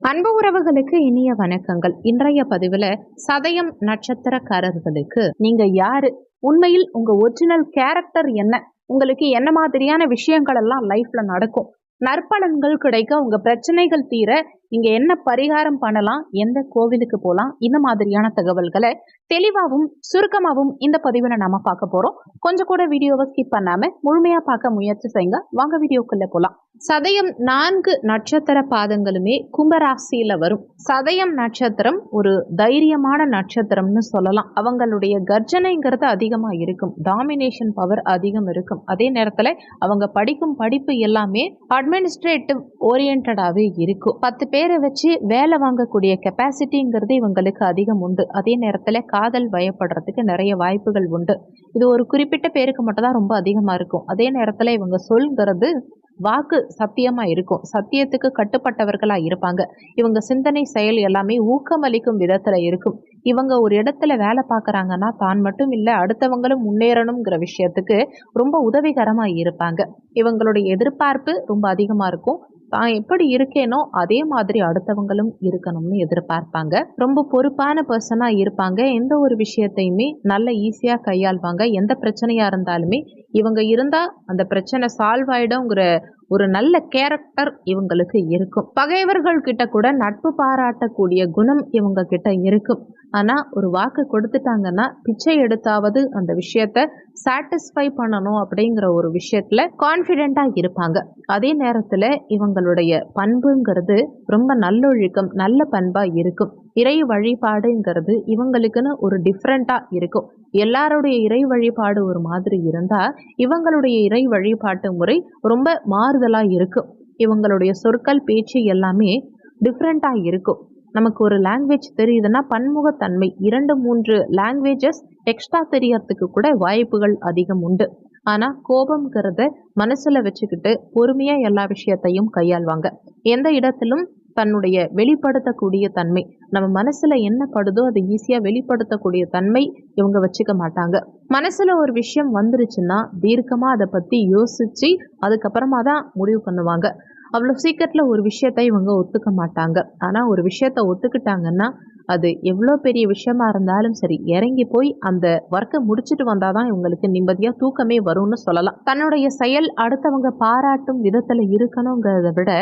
அன்பு உறவுகளுக்கு இனிய வணக்கங்கள். இன்றைய பதிவுல சதயம் நட்சத்திரக்காரர்களுக்கு நீங்க யாரு, உண்மையில் உங்க ஒரிஜினல் கேரக்டர் என்ன, உங்களுக்கு என்ன மாதிரியான விஷயங்கள் எல்லாம் லைஃப்ல நடக்கும், நற்பலன்கள் கிடைக்க, உங்க பிரச்சனைகள் தீர நீங்க என்ன பரிகாரம் பண்ணலாம், எந்த கோவிலுக்கு போலாம், இந்த மாதிரியான தகவல்களை தெளிவாகவும் சுருக்கமாகவும் இந்த பதிவுல நாம பார்க்க போறோம். கொஞ்சம் கூட வீடியோவை ஸ்கிப் பண்ணாம முழுமையா பார்க்க முயற்சி செய்யுங்க. வாங்க வீடியோக்குள்ள போலாம். சதயம் 4 நட்சத்திர பாதங்களுமே கும்பராசியில வரும். சதயம் நட்சத்திரம் ஒரு தைரியமான நட்சத்திரம்னு சொல்லலாம். அவங்களுடைய கர்ஜனைங்கிறது அதிகமா இருக்கும், டாமினேஷன் பவர் அதிகம் இருக்கும். அதே நேரத்துல அவங்க படிக்கும் படிப்பு எல்லாமே அட்மினிஸ்ட்ரேட்டிவ் ஓரியன்டாவே இருக்கும். 10 பேரை வச்சு வேலை வாங்கக்கூடிய கெப்பாசிட்டிங்கிறது இவங்களுக்கு அதிகம் உண்டு. அதே நேரத்துல காதல் வயப்படுறதுக்கு நிறைய வாய்ப்புகள் உண்டு. இது ஒரு குறிப்பிட்ட பேருக்கு மட்டும் தான் ரொம்ப அதிகமா இருக்கும். அதே நேரத்துல இவங்க சொல்கிறது வாக்கு சத்தியமா இருக்கும், சத்தியத்துக்கு கட்டுப்பட்டவர்களா இருப்பாங்க. இவங்க சிந்தனை செயல் எல்லாமே ஊக்கமளிக்கும் விதத்துல இருக்கும். இவங்க ஒரு இடத்துல வேலை பார்க்கறாங்கன்னா தான் மட்டும் இல்ல அடுத்தவங்களும் முன்னேறணுங்கிற விஷயத்துக்கு ரொம்ப உதவிகரமா இருப்பாங்க. இவங்களுடைய எதிர்பார்ப்பு ரொம்ப அதிகமா இருக்கும். தான் எப்படி இருக்கேனோ அதே மாதிரி அடுத்தவங்களும் இருக்கணும்னு எதிர்பார்ப்பாங்க. ரொம்ப பொறுப்பான பர்சனா இருப்பாங்க. எந்த ஒரு விஷயத்தையுமே நல்ல ஈஸியா கையாள்வாங்க. எந்த பிரச்சனையா இருந்தாலுமே இவங்க இருந்தா அந்த பிரச்சனை சால்வ் ஆயிடும்ங்கிற ஒரு நல்ல கேரக்டர் இவங்களுக்கு இருக்கும். பகைவர்கள் கிட்ட கூட நட்பு பாராட்டக்கூடிய குணம் இவங்க கிட்ட இருக்கும். ஆனா ஒரு வாக்கு கொடுத்துட்டாங்கன்னா பிச்சை எடுத்தாவது அந்த விஷயத்த சாட்டிஸ்ஃபை பண்ணணும் அப்படிங்கிற ஒரு விஷயத்துல கான்ஃபிடென்ட்டா இருப்பாங்க. அதே நேரத்துல இவங்களுடைய பண்புங்கிறது ரொம்ப நல்லொழுக்கம், நல்ல பண்பா இருக்கும். இறை வழிபாடுங்கிறது இவங்களுக்குன்னு ஒரு டிஃப்ரெண்டா இருக்கும். எல்லாருடைய இறை வழிபாடு ஒரு மாதிரி இருந்தா இவங்களுடைய இறை வழிபாட்டு முறை ரொம்ப மாறுதலா இருக்கும். இவங்களுடைய சொற்கள் பேச்சு எல்லாமே டிஃப்ரெண்டா இருக்கும். நமக்கு ஒரு லாங்குவேஜ் தெரியுதுன்னா பன்முகத்தன்மை 2-3 லாங்குவேஜஸ் எக்ஸ்ட்ரா தெரியறதுக்கு கூட வாய்ப்புகள் அதிகம் உண்டு. ஆனா கோபம்ங்கிறத மனசுல வச்சுக்கிட்டு பொறுமையா எல்லா விஷயத்தையும் கையாள்வாங்க. எந்த இடத்திலும் தன்னுடைய வெளிப்படுத்தக்கூடிய தன்மை, நம்ம மனசுல என்ன படுதோ அதை ஈஸியா வெளிப்படுத்தக்கூடிய தன்மை இவங்க வச்சுக்க மாட்டாங்க. மனசுல ஒரு விஷயம் வந்துருச்சுன்னா தீர்க்கமா அதை பத்தி யோசிச்சு அதுக்கப்புறமா தான் முடிவு பண்ணுவாங்க. அவ்வளவு சீக்கிரத்துல ஒரு விஷயத்த இவங்க ஒத்துக்க மாட்டாங்க. ஆனா ஒரு விஷயத்த ஒத்துக்கிட்டாங்கன்னா அது எவ்வளோ பெரிய விஷயமா இருந்தாலும் சரி இறங்கி போய் அந்த ஒர்க்கை முடிச்சுட்டு வந்தாதான் இவங்களுக்கு நிம்மதியா தூக்கமே வரும்னு சொல்லலாம். தன்னுடைய செயல் அடுத்தவங்க பாராட்டும் விதத்துல இருக்கணுங்கிறத விட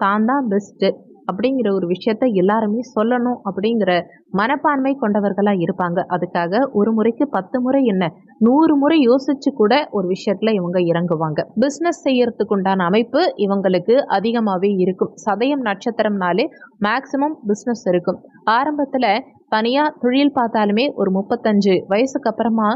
தான் தான் பெஸ்ட் அப்படிங்கிற ஒரு விஷயத்த எல்லாருமே சொல்லணும் அப்படிங்கிற மனப்பான்மை கொண்டவர்களா இருப்பாங்க. அதுக்காக ஒரு முறைக்கு 10 முறை என்ன 100 முறை யோசிச்சு கூட ஒரு விஷயத்துல இவங்க இறங்குவாங்க. பிசினஸ் செய்யறதுக்கு உண்டான அமைப்பு இவங்களுக்கு அதிகமாவே இருக்கும். சதயம் நட்சத்திரம்னாலே மேக்சிமம் பிசினஸ் இருக்கும். ஆரம்பத்துல தனியா தொழில் பார்த்தாலுமே ஒரு 35 வயசுக்கு அப்புறமா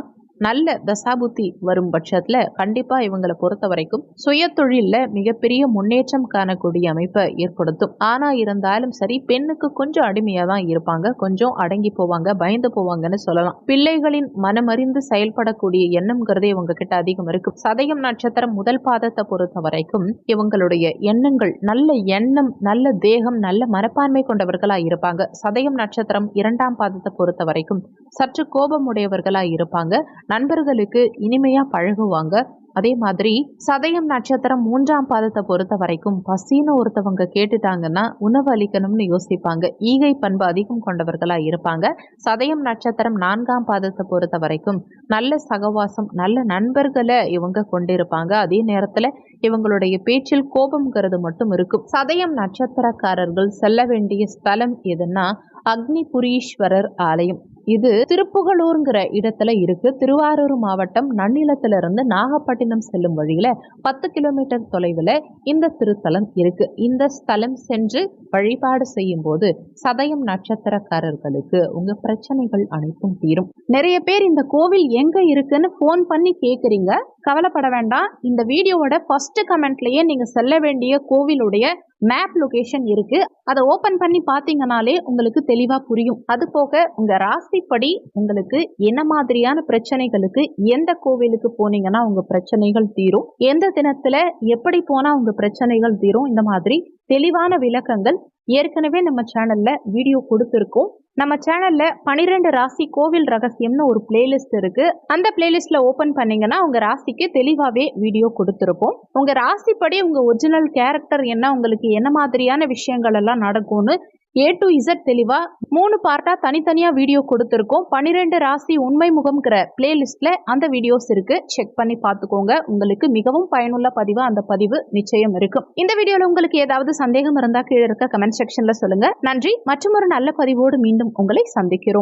நல்ல தசாபுத்தி வரும் பட்சத்துல கண்டிப்பா இவங்களை பொறுத்த வரைக்கும் சுய தொழில்ல மிகப்பெரிய முன்னேற்றம் காணக்கூடிய அமைப்பை ஏற்படுத்தும். ஆனா இருந்தாலும் சரி பெண்ணுக்கு கொஞ்சம் அடிமையா தான் இருப்பாங்க, கொஞ்சம் அடங்கி போவாங்க, பயந்து போவாங்கன்னு சொல்லலாம். பிள்ளைகளின் மனமறிந்து செயல்படக்கூடிய எண்ணம்ங்கிறதே இவங்க கிட்ட அதிகம் இருக்கும். சதயம் நட்சத்திரம் முதல் பாதத்தை பொறுத்த வரைக்கும் இவங்களுடைய எண்ணங்கள் நல்ல எண்ணம், நல்ல தேகம், நல்ல மனப்பான்மை கொண்டவர்களா இருப்பாங்க. சதயம் நட்சத்திரம் 2ஆம் பாதத்தை பொறுத்த வரைக்கும் சற்று கோபமுடையவர்களா இருப்பாங்க. நண்பர்களுக்கு இனிமையா பழகுவாங்க. அதே மாதிரி சதயம் நட்சத்திரம் 3ஆம் பாதத்தை பொறுத்த வரைக்கும் பசின்னு ஒருத்தவங்க கேட்டுட்டாங்கன்னா உணவு அளிக்கணும்னு யோசிப்பாங்க. ஈகை பண்பு அதிகம் கொண்டவர்களா இருப்பாங்க. சதயம் நட்சத்திரம் 4ஆம் பாதத்தை பொறுத்த வரைக்கும் நல்ல சகவாசம், நல்ல நண்பர்களை இவங்க கொண்டிருப்பாங்க. அதே நேரத்துல இவங்களுடைய பேச்சில் கோபம்ங்கிறது மட்டும் இருக்கும். சதயம் நட்சத்திரக்காரர்கள் செல்ல வேண்டிய ஸ்தலம் எதுன்னா அக்னிபுரீஸ்வரர் ஆலயம். இது திருப்புகலூர்ங்கிற இடத்துல இருக்கு. திருவாரூர் மாவட்டம் நன்னிலத்திலிருந்து நாகப்பட்டினம் செல்லும் வழியில 10 கிலோமீட்டர் தொலைவில் இந்த திருத்தலம் இருக்கு. இந்த ஸ்தலம் சென்று வழிபாடு செய்யும் போது சதயம் நட்சத்திரக்காரர்களுக்கு உங்க பிரச்சனைகள் அனைத்தும் தீரும். நிறைய பேர் இந்த கோவில் எங்க இருக்குன்னு போன் பண்ணி கேக்குறீங்க. கவலைப்பட வேண்டாம். இந்த வீடியோவோட ஃபர்ஸ்ட் கமெண்ட்லயே நீங்க செல்ல வேண்டிய கோவிலுடைய மேப் லொகேஷன் இருக்கு. அதை ஓபன் பண்ணி பாத்தீங்கன்னாலே உங்களுக்கு தெளிவா புரியும். அது போக உங்க ராசிப்படி உங்களுக்கு என்ன மாதிரியான பிரச்சனைகளுக்கு எந்த கோவிலுக்கு போனீங்கன்னா உங்க பிரச்சனைகள் தீரும், எந்த தினத்துல எப்படி போனா உங்க பிரச்சனைகள் தீரும், இந்த மாதிரி தெளிவான விளக்கங்கள் ஏற்கனவே நம்ம சேனல்ல வீடியோ கொடுத்திருக்கோம். நம்ம சேனல்ல 12 ராசி கோவில் ரகசியம்னு ஒரு பிளேலிஸ்ட் இருக்கு. அந்த பிளேலிஸ்ட்ல ஓபன் பண்ணீங்கன்னா உங்க ராசிக்கு தெளிவாவே வீடியோ கொடுத்திருப்போம். உங்க ராசிப்படி உங்க ஒரிஜினல் கேரக்டர் என்ன, உங்களுக்கு என்ன மாதிரியான விஷயங்கள் எல்லாம் நடக்கும்னு A to Z தெளிவா 3 பார்ட்டா தனித்தனியா வீடியோ கொடுத்திருக்கோம். 12 ராசி உண்மை முகம்ங்கிற பிளேலிஸ்ட்ல அந்த வீடியோஸ் இருக்கு. செக் பண்ணி பார்த்துக்கோங்க. உங்களுக்கு மிகவும் பயனுள்ள பதிவு அந்த பதிவு நிச்சயம் இருக்கும். இந்த வீடியோல உங்களுக்கு ஏதாவது சந்தேகம் இருந்தா கீழே இருக்க கமெண்ட் செக்ஷன்ல சொல்லுங்க. நன்றி. மற்றும் ஒரு நல்ல பதிவோடு மீண்டும் உங்களை சந்திக்கிறோம்.